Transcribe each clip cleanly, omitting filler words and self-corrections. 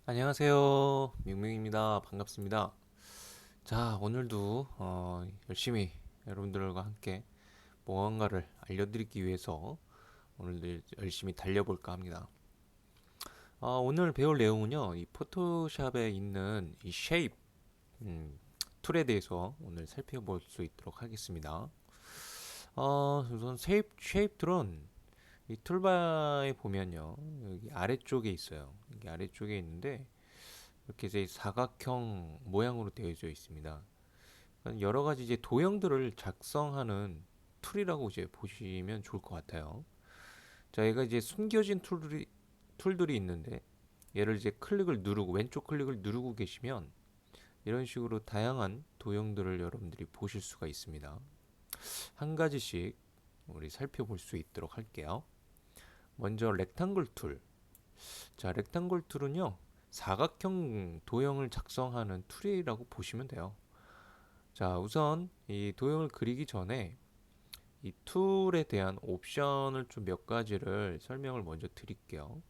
안녕하세요. 밍밍입니다. 반갑습니다. 자, 오늘도 열심히 여러분들과 함께 무언가를 알려드리기 위해서 오늘도 열심히 달려볼까 합니다. 오늘 배울 내용은요, 이 포토샵에 있는 이 쉐입 툴에 대해서 오늘 살펴볼 수 있도록 하겠습니다. 우선 쉐입 툴은 이 툴바에 보면요, 여기 아래쪽에 있어요. 여기 아래쪽에 있는데 이렇게 이제 사각형 모양으로 되어져 있습니다. 여러 가지 이제 도형들을 작성하는 툴이라고 이제 보시면 좋을 것 같아요. 자, 얘가 이제 숨겨진 툴들이 있는데 얘를 이제 클릭을 누르고 왼쪽 클릭을 누르고 계시면 이런 식으로 다양한 도형들을 여러분들이 보실 수가 있습니다. 한 가지씩 우리 살펴볼 수 있도록 할게요. 먼저 렉탱글 툴. 자, 렉탱글 툴은요. 사각형 도형을 작성하는 툴이라고 보시면 돼요. 자, 우선 이 도형을 그리기 전에 이 툴에 대한 옵션을 좀 몇 가지를 설명을 먼저 드릴게요.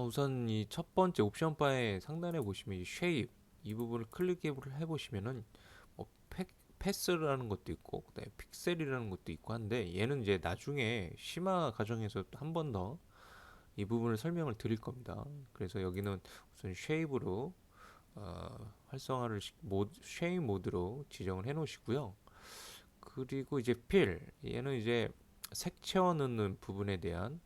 우선 이 첫 번째 옵션 바에 상단에 보시면 이 쉐입 이 부분을 클릭해 보시면은 뭐 패스라는 것도 있고 그다음에 픽셀이라는 것도 있고 한데 얘는 이제 나중에 심화 과정에서 한 번 더 이 부분을 설명을 드릴 겁니다. 그래서 여기는 우선 쉐입으로 활성화를 쉐입 모드로 지정을 해 놓으시고요. 그리고 이제 필 얘는 이제 색 채워 넣는 부분에 대한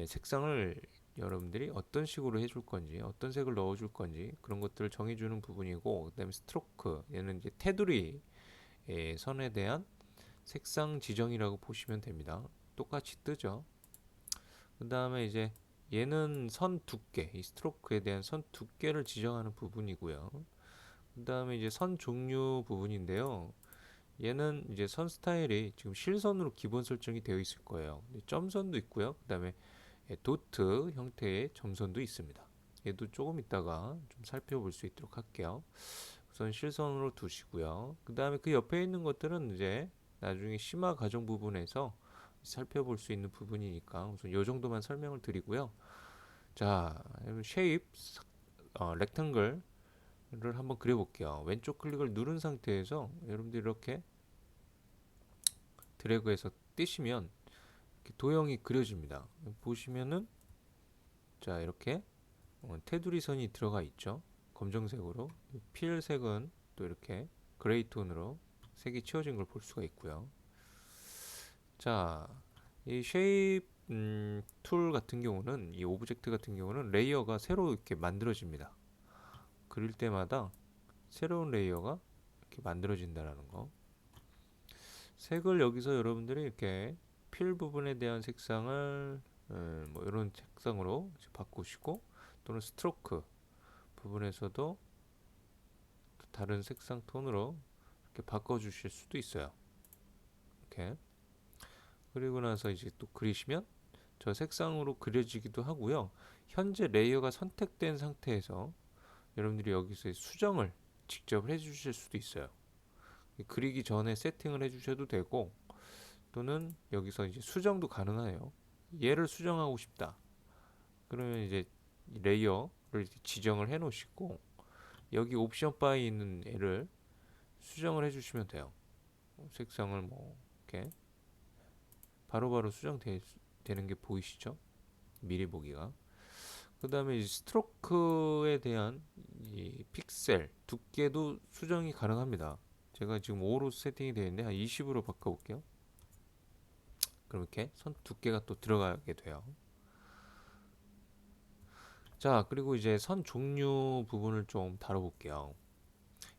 색상을 여러분들이 어떤 식으로 해줄 건지 어떤 색을 넣어줄 건지 그런 것들을 정해주는 부분이고, 그다음에 스트로크 얘는 이제 테두리 선에 대한 색상 지정이라고 보시면 됩니다. 똑같이 뜨죠. 그 다음에 이제 얘는 선 두께, 이 스트로크에 대한 선 두께를 지정하는 부분이고요. 그 다음에 이제 선 종류 부분인데요. 얘는 이제 선 스타일이 지금 실선으로 기본 설정이 되어 있을 거예요. 점선도 있고요. 그 다음에 도트 형태의 점선도 있습니다. 얘도 조금 이따가 좀 살펴볼 수 있도록 할게요. 우선 실선으로 두시고요. 그 다음에 그 옆에 있는 것들은 이제 나중에 심화 과정 부분에서 살펴볼 수 있는 부분이니까 우선 이 정도만 설명을 드리고요. 자, 쉐입 렉탱글을 한번 그려볼게요. 왼쪽 클릭을 누른 상태에서 여러분들 이렇게 드래그해서 띄시면 이렇게 도형이 그려집니다. 보시면은 자 이렇게 테두리 선이 들어가 있죠. 검정색으로 필색은 또 이렇게 그레이 톤으로 색이 치워진 걸 볼 수가 있고요. 자, 이 쉐입 툴 같은 경우는 이 오브젝트 같은 경우는 레이어가 새로 이렇게 만들어집니다. 그릴 때마다 새로운 레이어가 이렇게 만들어진다는 거. 색을 여기서 여러분들이 이렇게 필 부분에 대한 색상을 뭐 이런 색상으로 바꾸시고, 또는 스트로크 부분에서도 다른 색상 톤으로 이렇게 바꿔주실 수도 있어요. 이렇게 그리고 나서 이제 또 그리시면 저 색상으로 그려지기도 하고요. 현재 레이어가 선택된 상태에서 여러분들이 여기서 수정을 직접 해주실 수도 있어요. 그리기 전에 세팅을 해주셔도 되고, 또는 여기서 이제 수정도 가능해요. 얘를 수정하고 싶다. 그러면 이제 레이어를 지정을 해 놓으시고 여기 옵션 바에 있는 애를 수정을 해주시면 돼요. 색상을 뭐 이렇게 바로바로 수정되는 게 보이시죠? 미리 보기가. 그 다음에 스트로크에 대한 이 픽셀 두께도 수정이 가능합니다. 제가 지금 5로 세팅이 되어 있는데 한 20으로 바꿔볼게요. 그럼 이렇게 선 두께가 또 들어가게 돼요. 자, 그리고 이제 선 종류 부분을 좀 다뤄볼게요.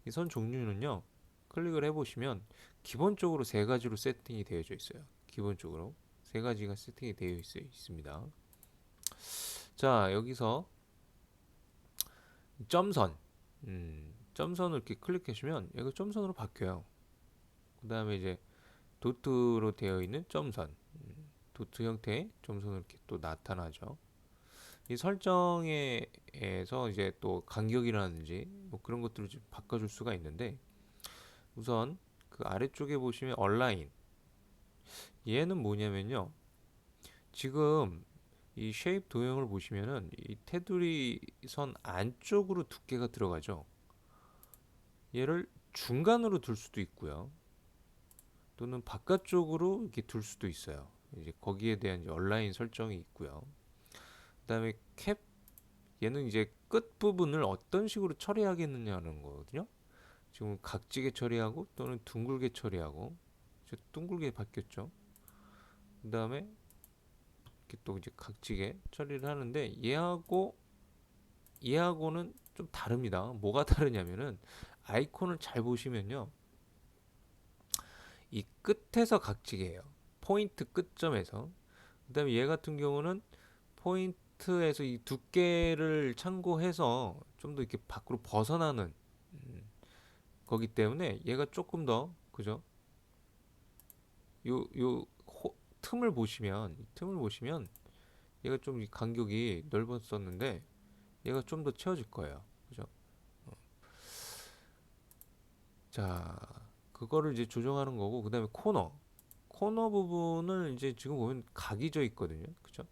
이 선 종류는요, 클릭을 해보시면 기본적으로 세 가지로 세팅이 되어져 있어요. 기본적으로 세 가지가 세팅이 되어 있습니다. 자, 여기서 점선, 점선을 이렇게 클릭하시면 여기 점선으로 바뀌어요. 그 다음에 이제 도트로 되어 있는 점선, 도트 형태의 점선으로 이렇게 또 나타나죠. 이 설정에서 이제 또 간격이라든지 뭐 그런 것들을 좀 바꿔줄 수가 있는데, 우선 그 아래쪽에 보시면 얼라인, 얘는 뭐냐면요, 지금 이 쉐입 도형을 보시면은 이 테두리 선 안쪽으로 두께가 들어가죠. 얘를 중간으로 둘 수도 있고요. 또는 바깥쪽으로 이렇게 둘 수도 있어요. 이제 거기에 대한 이제 얼라인 설정이 있고요. 그다음에 캡, 얘는 이제 끝 부분을 어떤 식으로 처리하겠느냐는 거거든요. 지금 각지게 처리하고 또는 둥글게 처리하고, 이제 둥글게 바뀌었죠. 그다음에 이렇게 또 이제 각지게 처리를 하는데, 얘하고는 좀 다릅니다. 뭐가 다르냐면은 아이콘을 잘 보시면요, 이 끝에서 각지게예요. 포인트 끝점에서. 그다음에 얘 같은 경우는 포인트에서 이 두께를 참고해서 좀 더 이렇게 밖으로 벗어나는 거기 때문에 얘가 조금 더, 그죠? 요 틈을 보시면 얘가 좀 간격이 넓었었는데 얘가 좀 더 채워질 거예요. 그죠? 자, 그거를 이제 조정하는 거고, 그다음에 코너 부분을 이제 지금 보면 각이 져 있거든요. 그죠?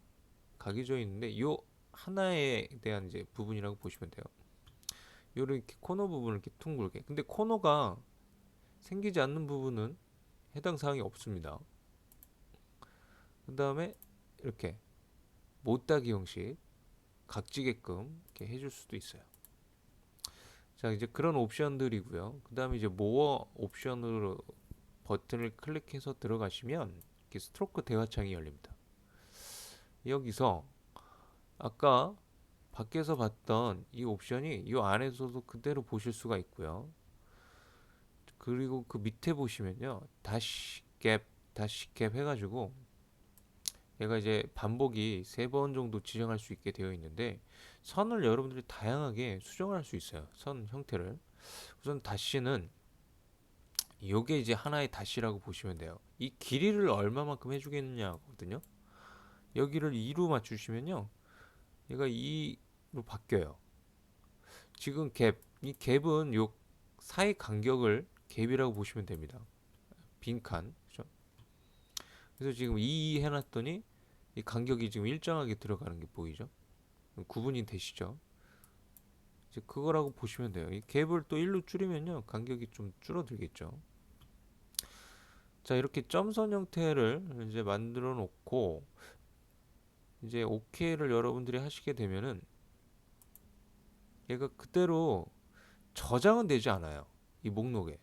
각이 져 있는데 요 하나에 대한 이제 부분이라고 보시면 돼요. 요렇게 코너 부분을 이렇게 둥글게. 근데 코너가 생기지 않는 부분은 해당 사항이 없습니다. 그다음에 이렇게 못따기 형식 각지게끔 이렇게 해줄 수도 있어요. 자, 이제 그런 옵션들이고요. 그다음에 이제 모어 옵션으로 버튼을 클릭해서 들어가시면 이렇게 스트로크 대화창이 열립니다. 여기서 아까 밖에서 봤던 이 옵션이 이 안에서도 그대로 보실 수가 있고요. 그리고 그 밑에 보시면요, 다시 캡 해가지고 얘가 이제 반복이 3번 정도 지정할 수 있게 되어 있는데, 선을 여러분들이 다양하게 수정할 수 있어요. 선 형태를. 우선 다시는 요게 이제 하나의 다시라고 보시면 돼요. 이 길이를 얼마만큼 해주겠느냐거든요. 여기를 2로 맞추시면요, 얘가 2로 바뀌어요. 지금 이 갭은 요 사이 간격을 갭이라고 보시면 됩니다. 빈칸. 그죠? 그래서 지금 2 해놨더니 이 간격이 지금 일정하게 들어가는 게 보이죠? 구분이 되시죠? 이제 그거라고 보시면 돼요. 이 갭을 또 1로 줄이면요, 간격이 좀 줄어들겠죠. 자, 이렇게 점선 형태를 이제 만들어 놓고 이제 OK를 여러분들이 하시게 되면은 얘가 그대로 저장은 되지 않아요. 이 목록에.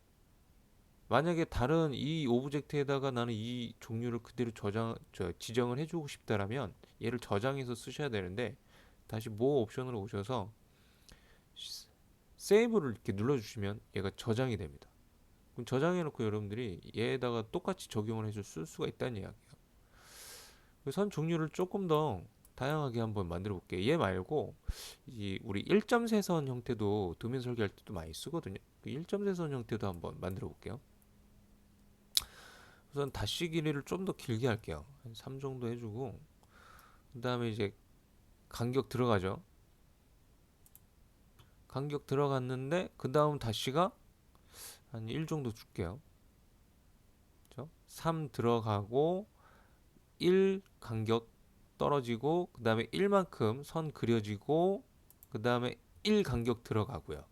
만약에 다른 이 오브젝트에다가 나는 이 종류를 그대로 지정을 해주고 싶다라면 얘를 저장해서 쓰셔야 되는데, 다시 모 옵션으로 오셔서 세이브를 이렇게 눌러주시면 얘가 저장이 됩니다. 그럼 저장해놓고 여러분들이 얘에다가 똑같이 적용을 해서 쓸 수가 있다는 이야기예요. 선 종류를 조금 더 다양하게 한번 만들어 볼게요. 얘 말고 우리 1.3선 형태도 도면 설계할 때도 많이 쓰거든요. 그 1.3선 형태도 한번 만들어 볼게요. 우선 다시 길이를 좀 더 길게 할게요. 한 3 정도 해주고, 그 다음에 이제 간격 들어가죠. 간격 들어갔는데 그 다음 다시가 한 1 정도 줄게요. 그렇죠? 3 들어가고 1 간격 떨어지고, 그 다음에 1만큼 선 그려지고, 그 다음에 1 간격 들어가고요.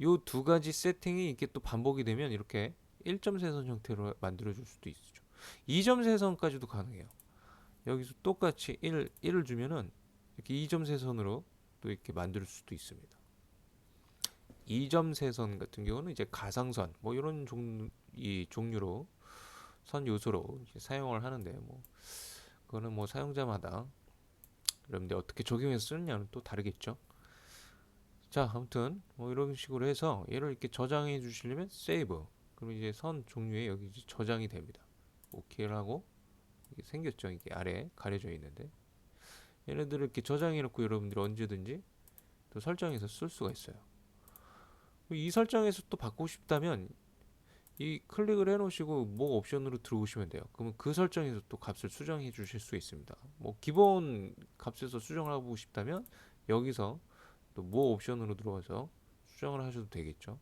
요 두 가지 세팅이 이렇게 또 반복이 되면 이렇게 1.3선 형태로 만들어 줄 수도 있죠. 2.3선까지도 가능해요. 여기서 똑같이 1을 주면은 이렇게 2.3선으로 또 이렇게 만들 수도 있습니다. 2.3선 같은 경우는 이제 가상선 뭐 이런 종류로 선 요소로 사용을 하는데, 뭐 그거는 뭐 사용자마다 여러분들 어떻게 적용해서 쓰느냐는 또 다르겠죠. 자, 아무튼 뭐 이런 식으로 해서 얘를 이렇게 저장해 주시려면 세이브. 그럼 이제 선 종류에 여기 이제 저장이 됩니다. 오케이를 하고, 이게 생겼죠. 이게 아래 가려져 있는데, 얘네들을 이렇게 저장해 놓고 여러분들이 언제든지 또 설정해서 쓸 수가 있어요. 이 설정에서 또 바꾸고 싶다면 이 클릭을 해 놓으시고 뭐 옵션으로 들어오시면 돼요. 그러면 그 설정에서 또 값을 수정해 주실 수 있습니다. 뭐 기본 값에서 수정을 하고 싶다면 여기서 또 뭐 옵션으로 들어와서 수정을 하셔도 되겠죠.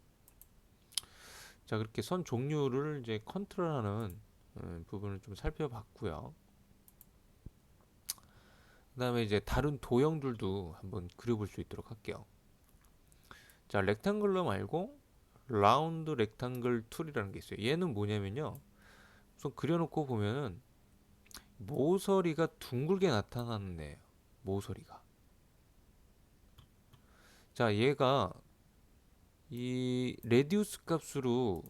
자, 그렇게 선 종류를 이제 컨트롤하는 부분을 좀 살펴봤고요. 그 다음에 이제 다른 도형들도 한번 그려볼 수 있도록 할게요. 자, 렉탱글러 말고 라운드 렉탱글 툴이라는 게 있어요. 얘는 뭐냐면요, 우선 그려놓고 보면은 모서리가 둥글게 나타나는 애예요. 모서리가. 자, 얘가 이 레디우스 값으로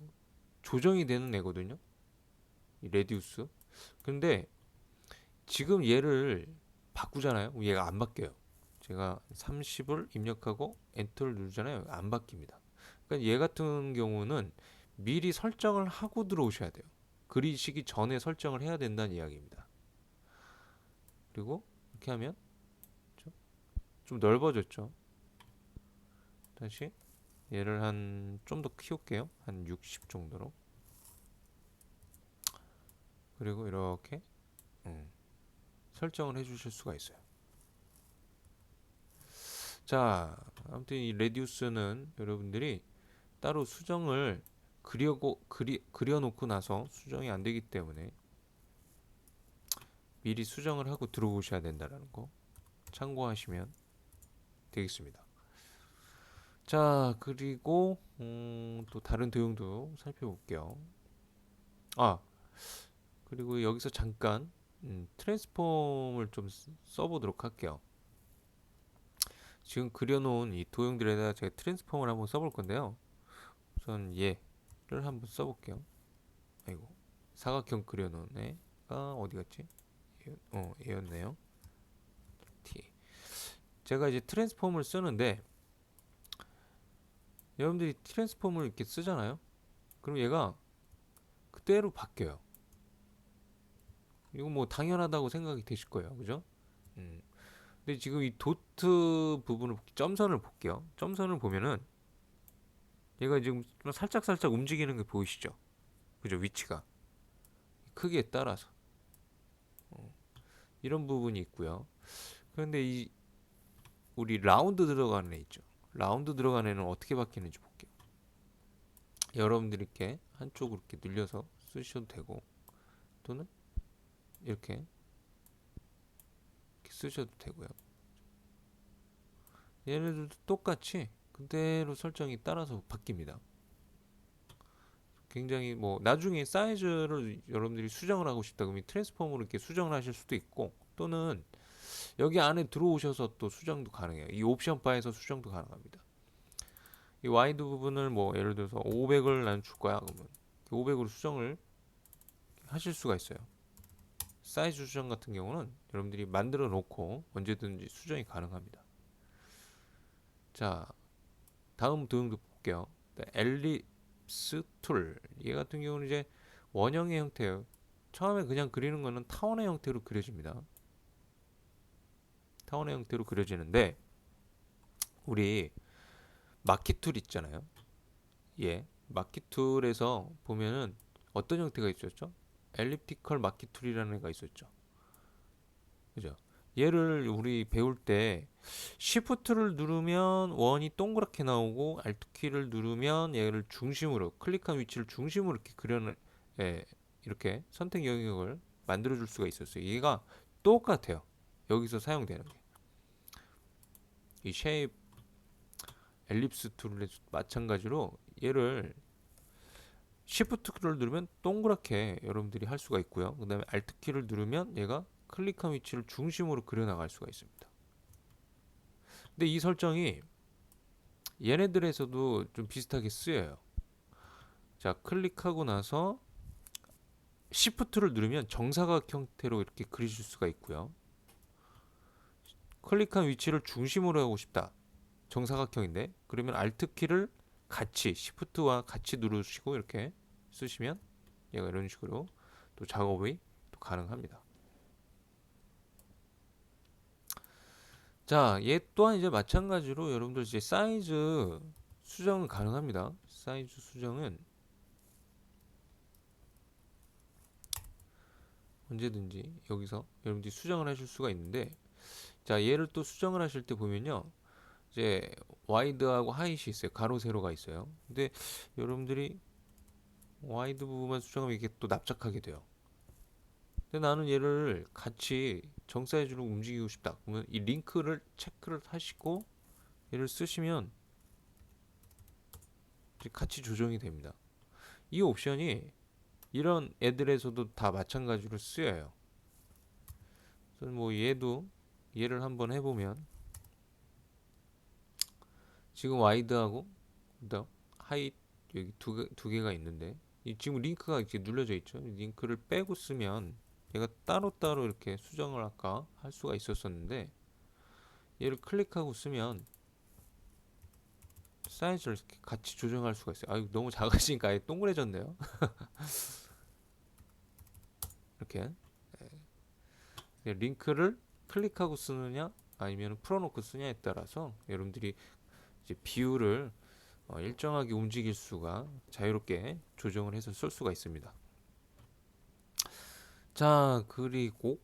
조정이 되는 애거든요. 이 레디우스. 근데 지금 얘를 바꾸잖아요. 얘가 안 바뀌어요. 제가 30을 입력하고 엔터를 누르잖아요. 안 바뀝니다. 그러니까 얘 같은 경우는 미리 설정을 하고 들어오셔야 돼요. 그리시기 전에 설정을 해야 된다는 이야기입니다. 그리고 이렇게 하면 좀 넓어졌죠. 다시 얘를 한 좀 더 키울게요. 한 60 정도로. 그리고 이렇게 설정을 해주실 수가 있어요. 자, 아무튼 이 레디우스는 여러분들이 따로 수정을 그려놓고 나서 수정이 안 되기 때문에 미리 수정을 하고 들어오셔야 된다는 거 참고하시면 되겠습니다. 자, 그리고 또 다른 도형도 살펴볼게요. 아, 그리고 여기서 잠깐 트랜스폼을 좀 써보도록 할게요. 지금 그려놓은 이 도형들에다가 제가 트랜스폼을 한번 써볼 건데요. 우선 얘를 한번 써볼게요. 아이고, 사각형 그려놓은 애가 어디 갔지? 얘였네요. T. 제가 이제 트랜스폼을 쓰는데 여러분들이 트랜스폼을 이렇게 쓰잖아요. 그럼 얘가 그대로 바뀌어요. 이거 뭐 당연하다고 생각이 되실 거예요, 그죠? 음. 근데 지금 이 도트 부분을 점선을 볼게요. 점선을 보면은 얘가 지금 좀 살짝 움직이는 게 보이시죠? 그죠? 위치가 크기에 따라서 이런 부분이 있고요. 그런데 이 우리 라운드 들어가는 애 있죠? 라운드 들어가는 애는 어떻게 바뀌는지 볼게요. 여러분들이 이렇게 한쪽으로 이렇게 늘려서 쓰셔도 되고 또는 이렇게 쓰셔도 되고요. 얘네들도 똑같이 그대로 설정이 따라서 바뀝니다. 굉장히 뭐 나중에 사이즈를 여러분들이 수정을 하고 싶다 그러면 트랜스폼으로 이렇게 수정을 하실 수도 있고 또는 여기 안에 들어오셔서 또 수정도 가능해요. 이 옵션 바에서 수정도 가능합니다. 이 와이드 부분을 뭐 예를 들어서 500을 난 줄 거야 그러면 500으로 수정을 하실 수가 있어요. 사이즈 수정 같은 경우는 여러분들이 만들어 놓고 언제든지 수정이 가능합니다. 자, 다음 도형도 볼게요. 엘립스 툴. 얘 같은 경우는 이제 원형의 형태예요. 처음에 그냥 그리는 거는 타원의 형태로 그려집니다. 타원의 형태로 그려지는데 우리 마키 툴 있잖아요. 예, 마키 툴에서 보면은 어떤 형태가 있었죠? 엘립티컬 마키 툴이라는 애가 있었죠. 그죠? 얘를 우리 배울 때 Shift를 누르면 원이 동그랗게 나오고 Alt 키를 누르면 얘를 중심으로 클릭한 위치를 중심으로 이렇게 이렇게 선택 영역을 만들어 줄 수가 있었어요. 얘가 똑같아요. 여기서 사용되는 게. 이 쉐입 엘립스 툴에 마찬가지로 얘를 Shift 키를 누르면 동그랗게 여러분들이 할 수가 있고요. 그다음에 Alt 키를 누르면 얘가 클릭한 위치를 중심으로 그려 나갈 수가 있습니다. 근데 이 설정이 얘네들에서도 좀 비슷하게 쓰여요. 자, 클릭하고 나서 Shift를 누르면 정사각 형태로 이렇게 그리실 수가 있고요. 클릭한 위치를 중심으로 하고 싶다. 정사각형인데 그러면 Alt 키를 같이 Shift와 같이 누르시고 이렇게 쓰시면 얘가 이런 식으로 또 작업이 또 가능합니다. 자, 얘 또한 이제 마찬가지로 여러분들 이제 사이즈 수정은 가능합니다. 사이즈 수정은 언제든지 여기서 여러분들이 수정을 하실 수가 있는데 자, 얘를 또 수정을 하실 때 보면요. 이제 와이드하고 하이트 있어요. 가로 세로가 있어요. 근데 여러분들이 와이드 부분만 수정하면 이게 또 납작하게 돼요. 근데 나는 얘를 같이 정 사이즈로 움직이고 싶다. 그러면 이 링크를 체크를 하시고 얘를 쓰시면 같이 조정이 됩니다. 이 옵션이 이런 애들에서도 다 마찬가지로 쓰여요. 그래서 뭐 얘를 한번 해보면 지금 와이드하고 그다음 하이 여기 두 개가 있는데 지금 링크가 이렇게 눌려져 있죠. 링크를 빼고 쓰면 얘가 따로따로 이렇게 수정을 아까 할 수가 있었었는데 얘를 클릭하고 쓰면 사이즈를 이렇게 같이 조정할 수가 있어요. 아유 너무 작아지니까 아예 동그래졌네요. 이렇게 링크를 클릭하고 쓰느냐 아니면 풀어놓고 쓰냐에 따라서 여러분들이 이제 비율을 일정하게 움직일 수가 자유롭게 조정을 해서 쓸 수가 있습니다. 자 그리고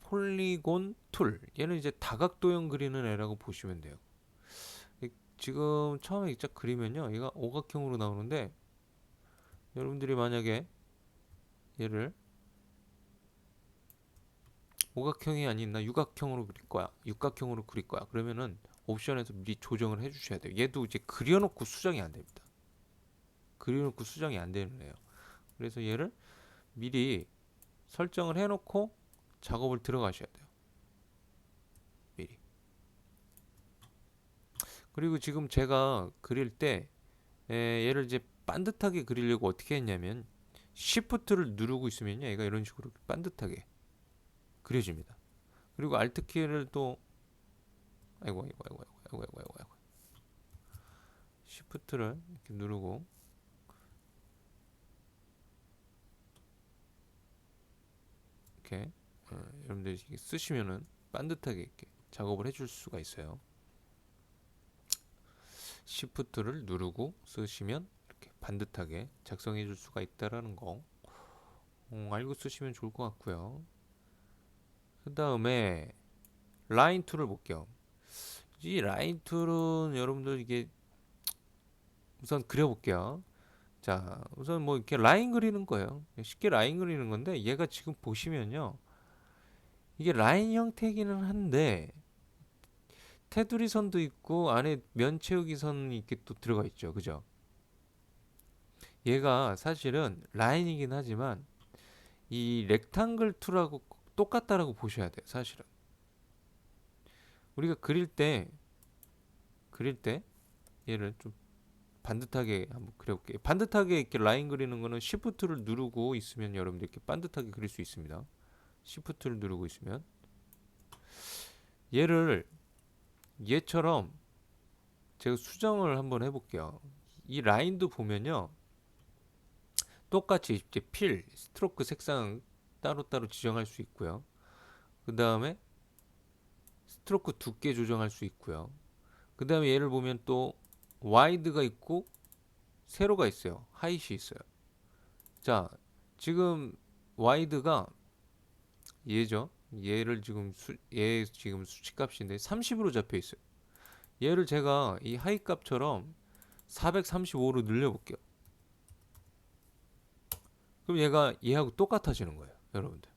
폴리곤 툴 얘는 이제 다각도형 그리는 애라고 보시면 돼요. 지금 처음에 쫙 그리면요 얘가 오각형으로 나오는데 여러분들이 만약에 얘를 오각형이 아닌 육각형으로 그릴 거야 육각형으로 그릴 거야 그러면은 옵션에서 미리 조정을 해 주셔야 돼요. 얘도 이제 그려놓고 수정이 안 됩니다. 그려놓고 수정이 안 되는 애예요. 그래서 얘를 미리 설정을 해놓고 작업을 들어가셔야 돼요. 미리. 그리고 지금 제가 그릴 때 얘를 이제 반듯하게 그리려고 어떻게 했냐면 Shift를 누르고 있으면요 얘가 이런 식으로 반듯하게 그려집니다. 그리고 Alt 키를 또 아이고 Shift를 이렇게 누르고 이렇게 여러분들이 쓰시면은 반듯하게 이렇게 작업을 해줄 수가 있어요. Shift를 누르고 쓰시면 이렇게 반듯하게 작성해 줄 수가 있다라는 거 알고 쓰시면 좋을 것 같고요. 그 다음에 라인 툴을 볼게요. 이 라인 툴은 여러분들 이게 우선 그려볼게요. 자, 우선 뭐 이렇게 라인 그리는 거예요. 쉽게 라인 그리는 건데 얘가 지금 보시면요. 이게 라인 형태이기는 한데 테두리 선도 있고 안에 면 채우기 선이 이렇게 또 들어가 있죠. 그죠? 얘가 사실은 라인이긴 하지만 이 렉탱글 툴하고 똑같다라고 보셔야 돼요. 사실은. 우리가 그릴 때 얘를 좀 반듯하게 한번 그려볼게요. 반듯하게 이렇게 라인 그리는 거는 Shift를 누르고 있으면 여러분들 이렇게 반듯하게 그릴 수 있습니다. Shift를 누르고 있으면 얘처럼 제가 수정을 한번 해볼게요. 이 라인도 보면요. 똑같이 이제 스트로크 색상 따로따로 지정할 수 있고요. 그 다음에 스트로크 두께 조정할 수 있고요. 그 다음에 얘를 보면 또 와이드가 있고 세로가 있어요. 하이시 있어요. 자, 지금 와이드가 얘죠. 얘 지금 수치값인데 30으로 잡혀 있어요. 얘를 제가 이 하이 값처럼 435로 늘려볼게요. 그럼 얘하고 똑같아지는 거예요, 여러분들.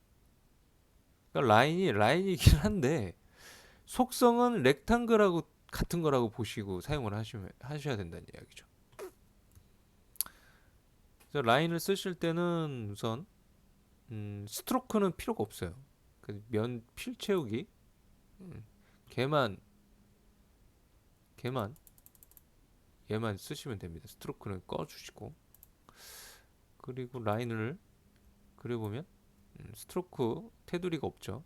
그러니까 라인이긴 한데 속성은 렉탱글하고 같은 거라고 보시고 사용을 하셔야 된다는 이야기죠. 그래서 라인을 쓰실 때는 우선 스트로크는 필요가 없어요. 그 면 필 채우기 걔만 얘만 쓰시면 됩니다. 스트로크는 꺼주시고 그리고 라인을 그려보면 스트로크 테두리가 없죠.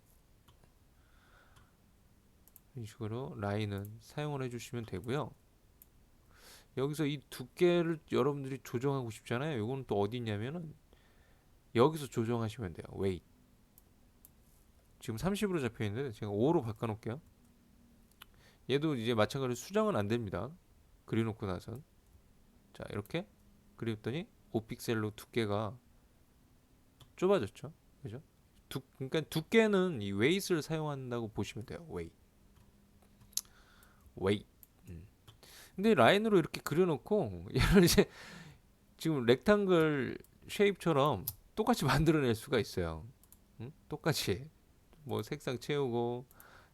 이런 식으로 라인은 사용을 해주시면 되고요. 여기서 이 두께를 여러분들이 조정하고 싶잖아요. 이건 또 어디 있냐면은 여기서 조정하시면 돼요. 웨이트 지금 30으로 잡혀 있는데 제가 5로 바꿔 놓을게요. 얘도 이제 마찬가지로 수정은 안 됩니다. 그려놓고 나선 자 이렇게 그렸더니 5픽셀로 두께가 좁아졌죠. 그죠? 그러니까 두께는 이 웨이트를 사용한다고 보시면 돼요. 웨이트. 근데 라인으로 이렇게 그려놓고 얘를 이제 지금 렉탱글 쉐입처럼 똑같이 만들어낼 수가 있어요. 똑같이 뭐 색상 채우고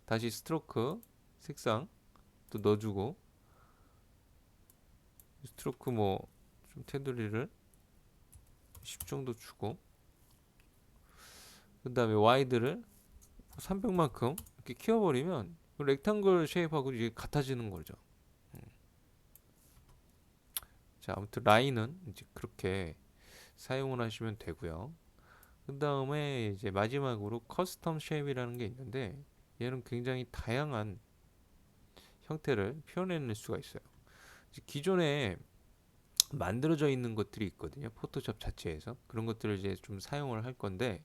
다시 스트로크 색상 또 넣어주고 스트로크 뭐 좀 테두리를 10 정도 주고 그 다음에 와이드를 300만큼 이렇게 키워버리면 렉탱글 쉐입하고 이게 같아지는 거죠. 자, 아무튼 라인은 이제 그렇게 사용을 하시면 되고요. 그 다음에 이제 마지막으로 커스텀 쉐입이라는 게 있는데 얘는 굉장히 다양한 형태를 표현해낼 수가 있어요. 기존에 만들어져 있는 것들이 있거든요. 포토샵 자체에서 그런 것들을 이제 좀 사용을 할 건데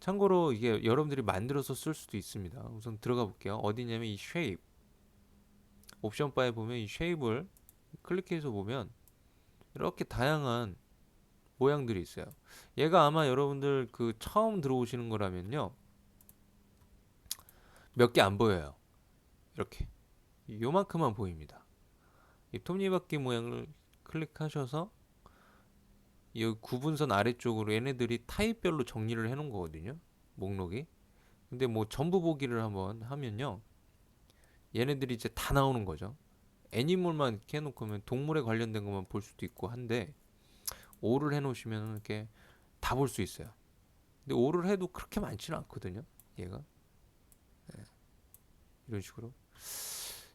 참고로 이게 여러분들이 만들어서 쓸 수도 있습니다. 우선 들어가 볼게요. 어디냐면 이 쉐입 옵션 바에 보면 이 쉐입을 클릭해서 보면 이렇게 다양한 모양들이 있어요. 얘가 아마 여러분들 그 처음 들어오시는 거라면요 몇 개 안 보여요. 이렇게 요만큼만 보입니다. 이 톱니바퀴 모양을 클릭하셔서 이 구분선 아래쪽으로 얘네들이 타입별로 정리를 해 놓은 거거든요. 목록이. 근데 뭐 전부 보기를 한번 하면요. 얘네들이 이제 다 나오는 거죠. 애니멀만 이렇게 해놓고 동물에 관련된 것만 볼 수도 있고 한데 오를 해놓으시면 이렇게 다 볼 수 있어요. 근데 오를 해도 그렇게 많지는 않거든요. 얘가 이런 식으로.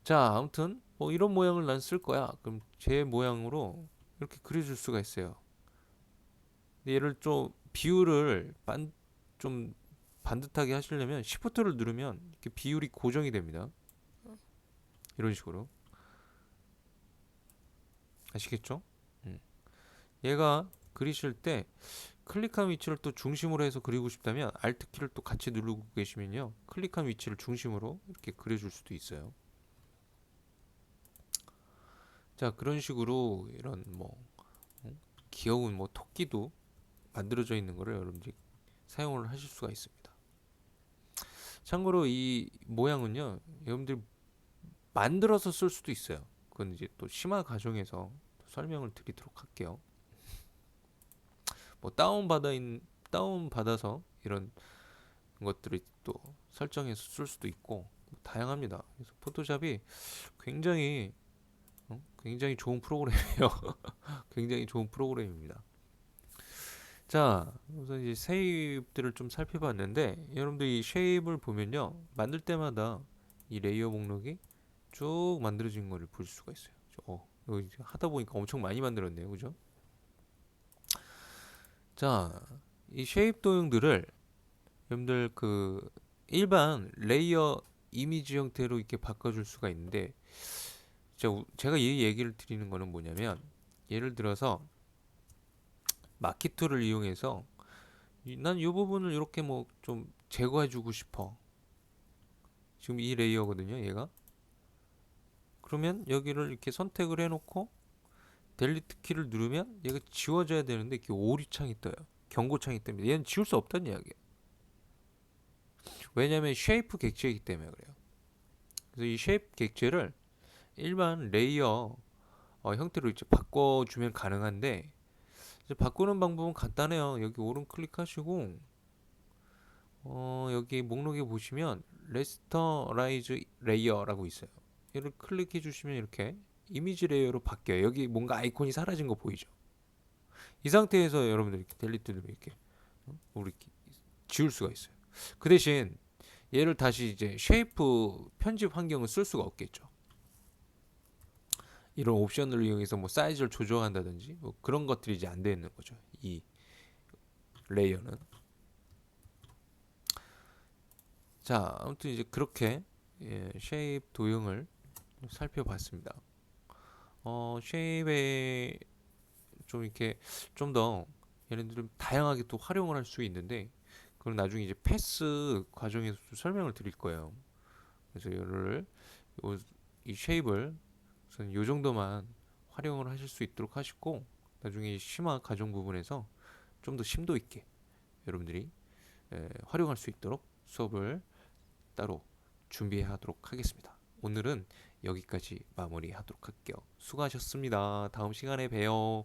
자, 아무튼 뭐 이런 모양을 난 쓸 거야. 그럼 제 모양으로 이렇게 그려줄 수가 있어요. 근데 얘를 좀 비율을 좀 반듯하게 하시려면 Shift를 누르면 이렇게 비율이 고정이 됩니다. 이런 식으로 아시겠죠? 얘가 그리실 때 클릭한 위치를 또 중심으로 해서 그리고 싶다면 Alt 키를 또 같이 누르고 계시면요 클릭한 위치를 중심으로 이렇게 그려줄 수도 있어요. 자, 그런 식으로 이런 뭐 귀여운 뭐 토끼도 만들어져 있는 거를 여러분들이 사용을 하실 수가 있습니다. 참고로 이 모양은요 여러분들 만들어서 쓸 수도 있어요. 그건 이제 또 심화 과정에서 설명을 드리도록 할게요. 뭐 다운 받아서 이런 것들을 또 설정해서 쓸 수도 있고 다양합니다. 그래서 포토샵이 굉장히 굉장히 좋은 프로그램이에요. 굉장히 좋은 프로그램입니다. 자, 우선 이제 쉐입들을 좀 살펴봤는데 여러분들 이 쉐입을 보면요 만들 때마다 이 레이어 목록이 쭉 만들어진 거를 볼 수가 있어요. 이거 하다 보니까 엄청 많이 만들었네요, 그죠? 자, 이 쉐입 도형들을 여러분들 그 일반 레이어 이미지 형태로 이렇게 바꿔줄 수가 있는데 제가 이 얘기를 드리는 거는 뭐냐면 예를 들어서 마키 툴을 이용해서 난 이 부분을 이렇게 뭐 좀 제거해주고 싶어. 지금 이 레이어거든요, 얘가. 그러면 여기를 이렇게 선택을 해놓고 델리트 키를 누르면 얘가 지워져야 되는데 이렇게 오류창이 떠요. 경고창이 뜹니다. 얘는 지울 수 없다는 이야기예요. 왜냐하면 쉐이프 객체이기 때문에 그래요. 그래서 이 쉐이프 객체를 일반 레이어 형태로 이제 바꿔주면 가능한데 이제 바꾸는 방법은 간단해요. 여기 오른 클릭하시고 여기 목록에 보시면 레스터라이즈 레이어라고 있어요. 얘를 클릭해 주시면 이렇게 이미지 레이어로 바뀌어요. 여기 뭔가 아이콘이 사라진 거 보이죠? 이 상태에서 여러분들 이렇게 델리트를 이렇게 우리 지울 수가 있어요. 그 대신 얘를 다시 이제 쉐이프 편집 환경을 쓸 수가 없겠죠. 이런 옵션을 이용해서 뭐 사이즈를 조정한다든지 뭐 그런 것들이 이제 안 되는 거죠. 이 레이어는. 자, 아무튼 이제 그렇게 쉐입 도형을 살펴봤습니다. 쉐입에 좀 이렇게 좀 더 얘네들은 다양하게 또 활용을 할 수 있는데 그건 나중에 이제 패스 과정에서 좀 설명을 드릴 거예요. 그래서 이 쉐입을 우선 요 정도만 활용을 하실 수 있도록 하시고 나중에 심화 과정 부분에서 좀 더 심도 있게 여러분들이 활용할 수 있도록 수업을 따로 준비하도록 하겠습니다. 오늘은 여기까지 마무리하도록 할게요. 수고하셨습니다. 다음 시간에 봬요.